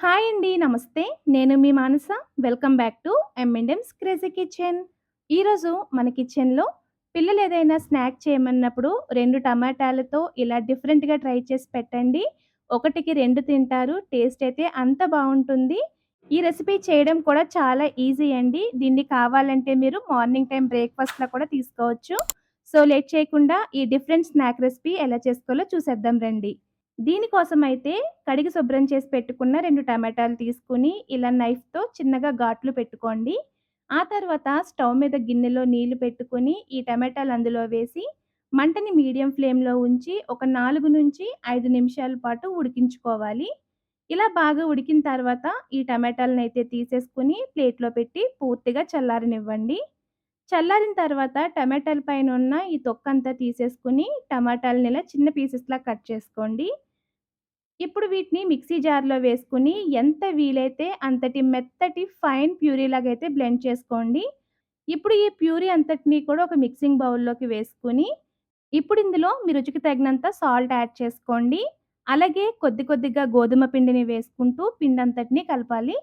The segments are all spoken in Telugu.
హాయ్ అండి. నమస్తే. నేను మీ Manasa. Welcome back to M&M's crazy kitchen. ఈరోజు మన కిచెన్‌లో పిల్లలు ఏదైనా స్నాక్ చేయమన్నప్పుడు 2 టమాటాలతో ఇలా డిఫరెంట్‌గా ట్రై చేసి పెట్టండి. ఒకటికి 2 తింటారు. టేస్ట్ అయితే అంత బావుంటుంది. ఈ రెసిపీ చేయడం కూడా చాలా ఈజీ అండి. దీన్ని కావాలంటే మీరు మార్నింగ్ టైమ్ బ్రేక్‌ఫాస్ట్‌లా కూడా తీసుకోవచ్చు. సో, లేట్ చేయకుండా ఈ డిఫరెంట్ స్నాక్ రెసిపీ ఎలా చేసుకోవాలో చూసేద్దాం రండి. దీనికోసమైతే కడిగి శుభ్రం చేసి పెట్టుకున్న 2 టమాటాలు తీసుకొని, ఇలా నైఫ్‌తో చిన్నగా ఘాట్లు పెట్టుకోండి. ఆ తర్వాత స్టవ్ మీద గిన్నెలో నీళ్లు పెట్టుకొని, ఈ టమాటాలు అందులో వేసి, మంటని మీడియం ఫ్లేమ్‌లో ఉంచి, ఒక 4-5 నిమిషాల పాటు ఉడికించుకోవాలి. ఇలా బాగా ఉడికిన తర్వాత, ఈ టమాటాలనైతే తీసేసుకొని ప్లేట్‌లో పెట్టి పూర్తిగా చల్లారనివ్వండి. చల్లారిన తర్వాత టమాటాల పైనున్న ఈ తొక్కంతా తీసేసుకొని, టమాటాలని ఇలా చిన్న పీసెస్‌లా కట్ చేసుకోండి. ఇప్పుడు వీటిని మిక్సీ జార్‌లో వేసుకొని ఎంత వీలైతే అంతటి మెత్తటి ఫైన్ ప్యూరీ లాగైతే బ్లెండ్ చేసుకోండి. ఇప్పుడు ఈ ప్యూరీ అంతటిని కూడా ఒక మిక్సింగ్ బౌల్‌లోకి వేసుకొని, ఇప్పుడు ఇందులో మీ రుచికి తగినంత సాల్ట్ యాడ్ చేసుకోండి. అలాగే కొద్ది కొద్దిగా గోధుమ పిండిని వేసుకుంటూ పిండంతటిని కలపాలి.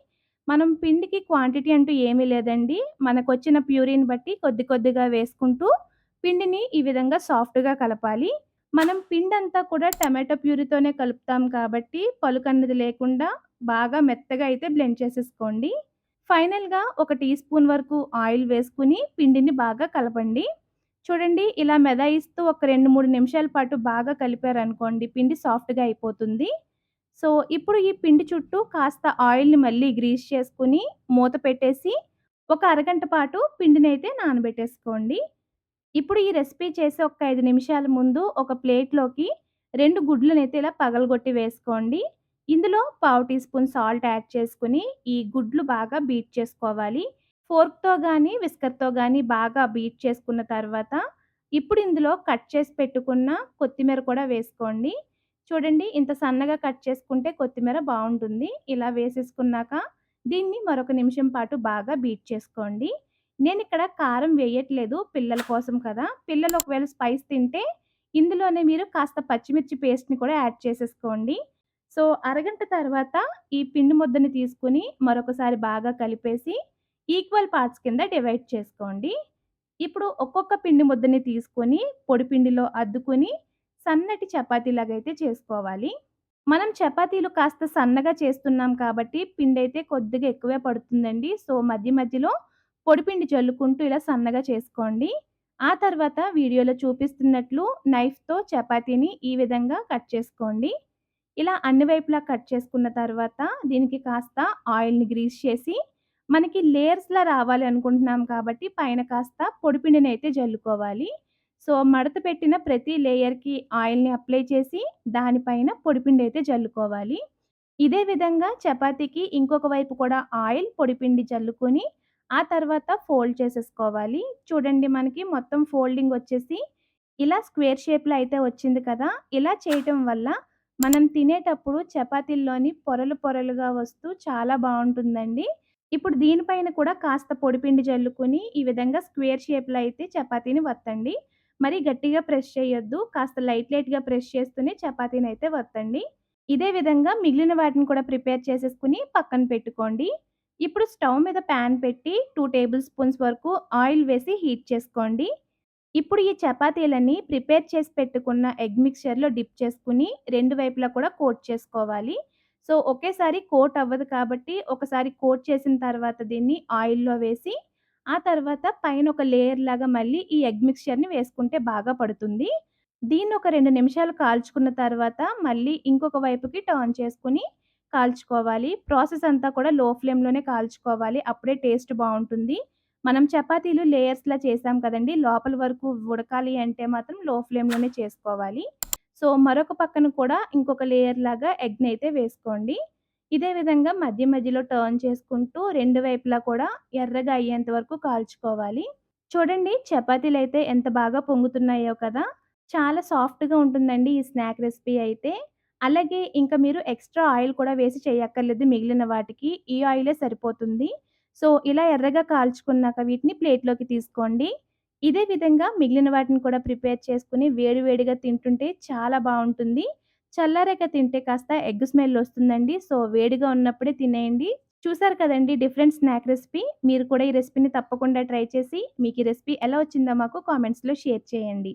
మనం పిండికి క్వాంటిటీ అంటూ ఏమీ లేదండి. మనకొచ్చిన ప్యూరీని బట్టి కొద్ది కొద్దిగా వేసుకుంటూ పిండిని ఈ విధంగా సాఫ్ట్‌గా కలపాలి. మనం పిండంతా కూడా టమాటో ప్యూరీతోనే కలుపుతాం కాబట్టి పలుకన్నది లేకుండా బాగా మెత్తగా అయితే బ్లెండ్ చేసేసుకోండి. ఫైనల్‌గా ఒక టీ స్పూన్ వరకు ఆయిల్ వేసుకొని పిండిని బాగా కలపండి. చూడండి ఇలా మెదాయిస్తూ ఒక 2, 3 నిమిషాల పాటు బాగా కలిపారనుకోండి పిండి సాఫ్ట్‌గా అయిపోతుంది. సో, ఇప్పుడు ఈ పిండి చుట్టూ కాస్త ఆయిల్‌ని మళ్ళీ గ్రీస్ చేసుకొని మూత పెట్టేసి ఒక అరగంట పాటు పిండినైతే నానబెట్టేసుకోండి. ఇప్పుడు ఈ రెసిపీ చేసే ఒక 5 నిమిషాల ముందు ఒక ప్లేట్‌లోకి 2 గుడ్లనైతే ఇలా పగలగొట్టి వేసుకోండి. ఇందులో పావు టీ స్పూన్ సాల్ట్ యాడ్ చేసుకొని, ఈ గుడ్లు బాగా బీట్ చేసుకోవాలి. ఫోర్క్‌తో గానీ, విస్కర్‌తో గానీ బాగా బీట్ చేసుకున్న తర్వాత, ఇప్పుడు ఇందులో కట్ చేసి పెట్టుకున్న కొత్తిమీర కూడా వేసుకోండి. చూడండి ఇంత సన్నగా కట్ చేసుకుంటే కొత్తిమీర బావుంటుంది. ఇలా వేసేసుకున్నాక, దీన్ని మరొక నిమిషం పాటు బాగా బీట్ చేసుకోండి. నేనిక్కడ కారం వేయట్లేదు పిల్లల కోసం కదా! పిల్లలు ఒకవేళ స్పైస్ తింటే, ఇందులోనే మీరు కాస్త పచ్చిమిర్చి పేస్ట్‌ని కూడా యాడ్ చేసేసుకోండి. సో, అరగంట తర్వాత ఈ పిండి ముద్దని తీసుకొని మరొకసారి బాగా కలిపేసి, ఈక్వల్ పార్ట్స్ కింద డివైడ్ చేసుకోండి. ఇప్పుడు ఒక్కొక్క పిండి ముద్దని తీసుకొని, పొడి పిండిలో అద్దుకొని, సన్నటి చపాతీలాగైతే చేసుకోవాలి. మనం చపాతీలు కాస్త సన్నగా చేస్తున్నాం కాబట్టి పిండైతే కొద్దిగా ఎక్కువే పడుతుందండి. సో, మధ్య మధ్యలో పొడిపిండి జల్లుకుంటూ ఇలా సన్నగా చేసుకోండి. ఆ తర్వాత వీడియోలో చూపిస్తున్నట్లు నైఫ్‌తో చపాతీని ఈ విధంగా కట్ చేసుకోండి. ఇలా అన్ని వైపులా కట్ చేసుకున్న తర్వాత దీనికి కాస్త ఆయిల్‌ని గ్రీస్ చేసి మనకి లేయర్స్‌లా రావాలి అనుకుంటున్నాం కాబట్టి పైన కాస్త పొడిపిండినైతే జల్లుకోవాలి. సో, మడత పెట్టిన ప్రతి లేయర్‌కి ఆయిల్‌ని అప్లై చేసి దానిపైన పొడిపిండైతే జల్లుకోవాలి. ఇదే విధంగా చపాతీకి ఇంకొక వైపు కూడా ఆయిల్, పొడిపిండి జల్లుకొని ఆ తర్వాత ఫోల్డ్ చేసేసుకోవాలి. చూడండి మనకి మొత్తం ఫోల్డింగ్ వచ్చేసి ఇలా స్క్వేర్ షేప్‌లో అయితే వచ్చింది కదా! ఇలా చేయటం వల్ల మనం తినేటప్పుడు చపాతీల్లోని పొరలు పొరలుగా వస్తూ చాలా బావుంటుందండి. ఇప్పుడు దీనిపైన కూడా కాస్త పొడిపిండి జల్లుకొని ఈ విధంగా స్క్వేర్ షేప్‌లో అయితే చపాతీని వత్తండి. మరీ గట్టిగా ప్రెస్ చేయొద్దు. కాస్త లైట్ లైట్‌గా ప్రెస్ చేస్తూనే చపాతీనైతే వత్తండి. ఇదే విధంగా మిగిలిన వాటిని కూడా ప్రిపేర్ చేసేసుకొని పక్కన పెట్టుకోండి. ఇప్పుడు స్టవ్ మీద పాన్ పెట్టి 2 టేబుల్ స్పూన్స్ వరకు ఆయిల్ వేసి హీట్ చేసుకోండి. ఇప్పుడు ఈ చపాతీలని ప్రిపేర్ చేసి పెట్టుకున్న ఎగ్ మిక్స్చర్‌లో డిప్ చేసుకొని, 2 వైపులా కూడా కోట్ చేసుకోవాలి. సో, ఒకేసారి కోట్ అవ్వదు కాబట్టి, ఒకసారి కోట్ చేసిన తర్వాత దీన్ని ఆయిల్‌లో వేసి, ఆ తర్వాత పైన ఒక లేయర్ లాగా మళ్ళీ ఈ ఎగ్ మిక్స్చర్‌ని వేసుకుంటే బాగా పడుతుంది. దీన్ని ఒక 2 నిమిషాలు కాల్చుకున్న తర్వాత, మళ్ళీ ఇంకొక వైపుకి టర్న్ చేసుకొని కాల్చుకోవాలి. ప్రాసెస్ అంతా కూడా లో ఫ్లేమ్‌లోనే కాల్చుకోవాలి. అప్పుడే టేస్ట్ బావుంటుంది. మనం చపాతీలు లేయర్స్‌లా చేసాం కదండీ! లోపల వరకు ఉడకాలి అంటే మాత్రం లో ఫ్లేమ్‌లోనే చేసుకోవాలి. సో, మరొక పక్కన కూడా ఇంకొక లేయర్ లాగా ఎగ్‌నైతే వేసుకోండి. ఇదే విధంగా మధ్య మధ్యలో టర్న్ చేసుకుంటూ 2 వైపులా కూడా ఎర్రగా అయ్యేంత వరకు కాల్చుకోవాలి. చూడండి చపాతీలైతే ఎంత బాగా పొంగుతున్నాయో కదా! చాలా సాఫ్ట్‌గా ఉంటుందండి ఈ స్నాక్ రెసిపీ అయితే. అలాగే ఇంకా మీరు ఎక్స్‌ట్రా ఆయిల్ కూడా వేసి చేయక్కర్లేదు మిగిలిన వాటికి. ఈ ఆయిలే సరిపోతుంది. సో, ఇలా ఎర్రగా కాల్చుకున్నాక వీటిని ప్లేట్‌లోకి తీసుకోండి. ఇదే విధంగా మిగిలిన వాటిని కూడా ప్రిపేర్ చేసుకొని వేడి వేడిగా తింటుంటే చాలా బావుంటుంది. చల్లారాక తింటే కాస్త ఎగ్ స్మెల్ ఒస్తుందండి. సో, వేడిగా ఉన్నప్పుడే తినేయండి. చూసారు కదండీ డిఫరెంట్ స్నాక్ రెసిపీ. మీరు కూడా ఈ రెసిపీని తప్పకుండా ట్రై చేసి, మీకు ఈ రెసిపీ ఎలా వచ్చిందో మాకు కామెంట్స్‌లో షేర్ చేయండి.